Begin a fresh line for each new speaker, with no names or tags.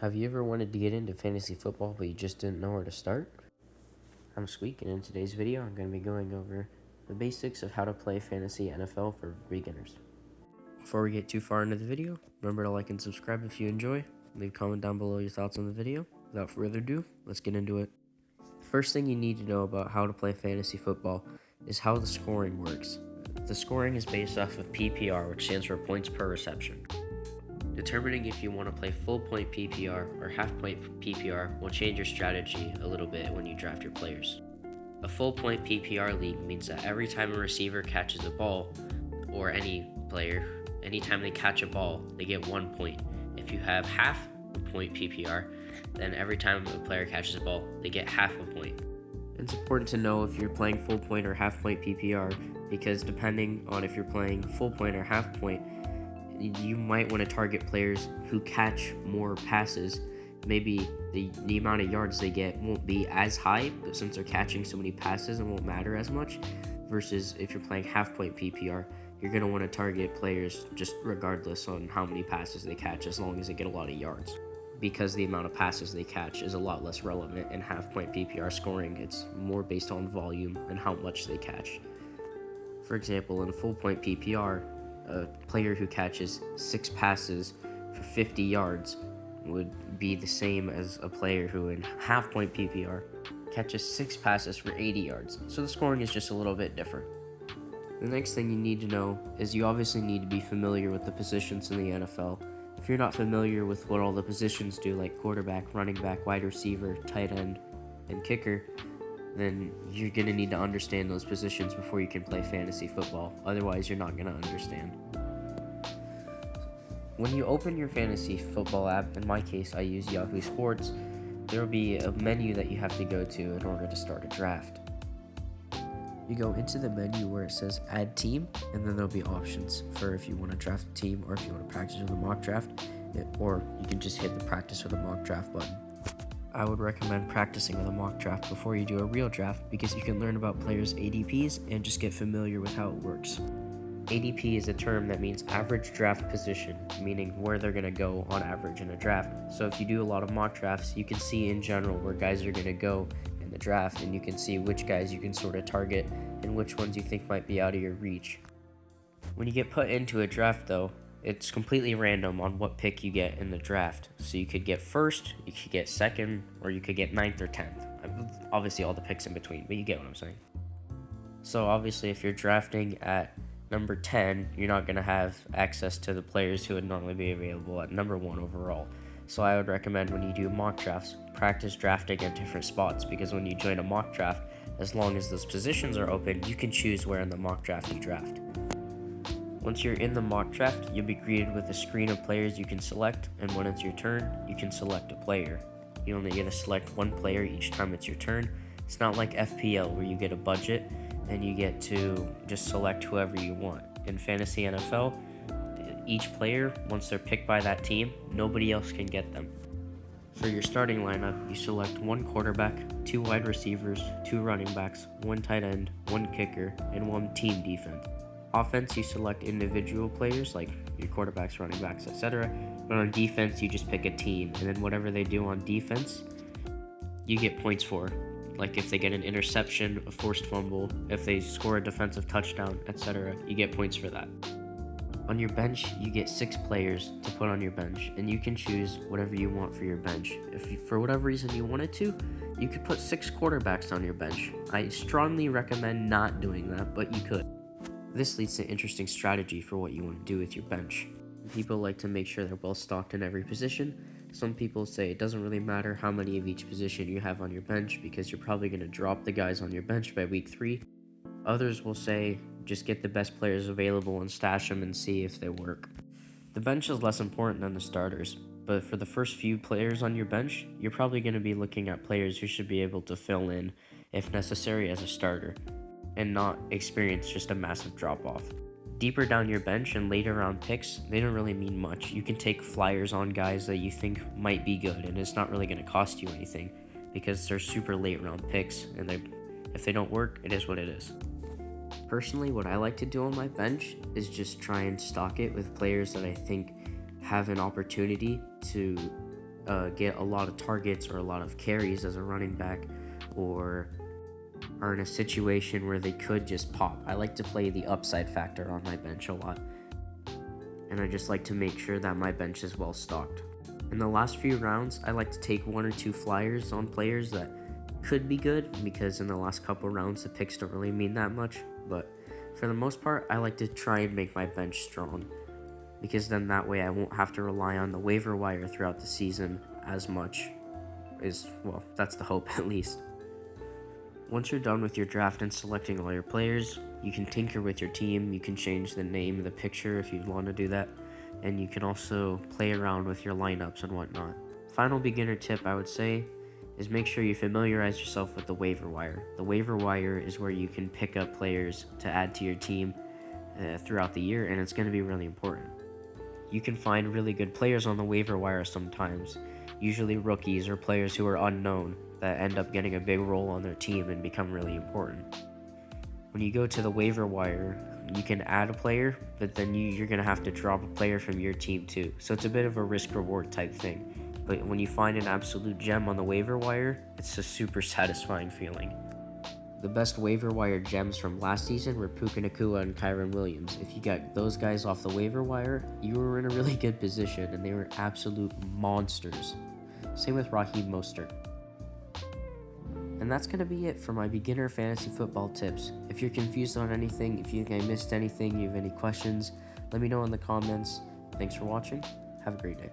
Have you ever wanted to get into fantasy football but you just didn't know where to start? I'm Squeak, and in today's video I'm going to be going over the basics of how to play fantasy NFL for beginners. Before we get too far into the video, remember to like and subscribe if you enjoy. Leave a comment down below your thoughts on the video. Without further ado, let's get into it. The first thing you need to know about how to play fantasy football is how the scoring works. The scoring is based off of PPR, which stands for points per reception. Determining if you want to play full point PPR or half point PPR will change your strategy a little bit when you draft your players. A full point PPR league means that every time a receiver catches a ball, or any player, anytime they catch a ball, they get 1 point. If you have half point PPR, then every time a player catches a ball, they get half a point. It's important to know if you're playing full point or half point PPR, because depending on if you're playing full point or half point, you might want to target players who catch more passes. Maybe the amount of yards they get won't be as high, but since they're catching so many passes, it won't matter as much. Versus if you're playing half point PPR, you're going to want to target players just regardless on how many passes they catch, as long as they get a lot of yards. Because the amount of passes they catch is a lot less relevant in half point PPR scoring. It's more based on volume and how much they catch. For example, in a full point PPR, a player who catches 6 passes for 50 yards would be the same as a player who in half point PPR catches 6 passes for 80 yards. So the scoring is just a little bit different. The next thing you need to know is you obviously need to be familiar with the positions in the NFL. If you're not familiar with what all the positions do, like quarterback, running back, wide receiver, tight end, and kicker, then you're going to need to understand those positions before you can play fantasy football. Otherwise, you're not going to understand. When you open your fantasy football app, in my case, I use Yahoo Sports, there will be a menu that you have to go to in order to start a draft. You go into the menu where it says Add Team, and then there'll be options for if you want to draft a team or if you want to practice with a mock draft, or you can just hit the Practice with a Mock Draft button. I would recommend practicing with a mock draft before you do a real draft, because you can learn about players' ADPs and just get familiar with how it works. ADP is a term that means average draft position, meaning where they're going to go on average in a draft. So if you do a lot of mock drafts, you can see in general where guys are going to go in the draft, and you can see which guys you can sort of target and which ones you think might be out of your reach. When you get put into a draft, though, it's completely random on what pick you get in the draft. So you could get first, you could get second, or you could get 9th or 10th. Obviously all the picks in between, but you get what I'm saying. So obviously if you're drafting at number 10, you're not going to have access to the players who would normally be available at number 1 overall. So I would recommend when you do mock drafts, practice drafting at different spots, because when you join a mock draft, as long as those positions are open, you can choose where in the mock draft you draft. Once you're in the mock draft, you'll be greeted with a screen of players you can select, and when it's your turn, you can select a player. You only get to select one player each time it's your turn. It's not like FPL where you get a budget and you get to just select whoever you want. In Fantasy NFL, each player, once they're picked by that team, nobody else can get them. For your starting lineup, you select 1 quarterback, 2 wide receivers, 2 running backs, 1 tight end, 1 kicker, and 1 team defense. Offense, you select individual players like your quarterbacks, running backs, etc. But on defense, you just pick a team, and then whatever they do on defense, you get points for. Like if they get an interception, a forced fumble, if they score a defensive touchdown, etc., you get points for that. On your bench, you get 6 players to put on your bench, and you can choose whatever you want for your bench. If you, for whatever reason you wanted to, you could put 6 quarterbacks on your bench. I strongly recommend not doing that, but you could. This leads to interesting strategy for what you want to do with your bench. People like to make sure they're well stocked in every position. Some people say it doesn't really matter how many of each position you have on your bench, because you're probably going to drop the guys on your bench by week 3. Others will say just get the best players available and stash them and see if they work. The bench is less important than the starters, but for the first few players on your bench, you're probably going to be looking at players who should be able to fill in, if necessary, as a starter, and not experience just a massive drop-off. Deeper down your bench and later round picks, they don't really mean much. You can take flyers on guys that you think might be good, and it's not really going to cost you anything, because they're super late round picks, and if they don't work, it is what it is. Personally, what I like to do on my bench is just try and stock it with players that I think have an opportunity to get a lot of targets or a lot of carries as a running back, or are in a situation where they could just pop. I like to play the upside factor on my bench a lot, and I just like to make sure that my bench is well stocked. In the last few rounds, I like to take 1 or 2 flyers on players that could be good, because in the last couple rounds the picks don't really mean that much, but for the most part I like to try and make my bench strong, because then that way I won't have to rely on the waiver wire throughout the season as much. Well, that's the hope at least. Once you're done with your draft and selecting all your players, you can tinker with your team. You can change the name of the picture if you want to do that, and you can also play around with your lineups and whatnot. Final beginner tip I would say is make sure you familiarize yourself with the waiver wire. The waiver wire is where you can pick up players to add to your team throughout the year, and it's going to be really important. You can find really good players on the waiver wire sometimes, usually rookies or players who are unknown that end up getting a big role on their team and become really important. When you go to the waiver wire, you can add a player, but then you're going to have to drop a player from your team too. So it's a bit of a risk-reward type thing. But when you find an absolute gem on the waiver wire, it's a super satisfying feeling. The best waiver wire gems from last season were Puka Nacua and Kyron Williams. If you got those guys off the waiver wire, you were in a really good position, and they were absolute monsters. Same with Raheem Mostert. And that's going to be it for my beginner fantasy football tips. If you're confused on anything, if you think I missed anything, you have any questions, let me know in the comments. Thanks for watching. Have a great day.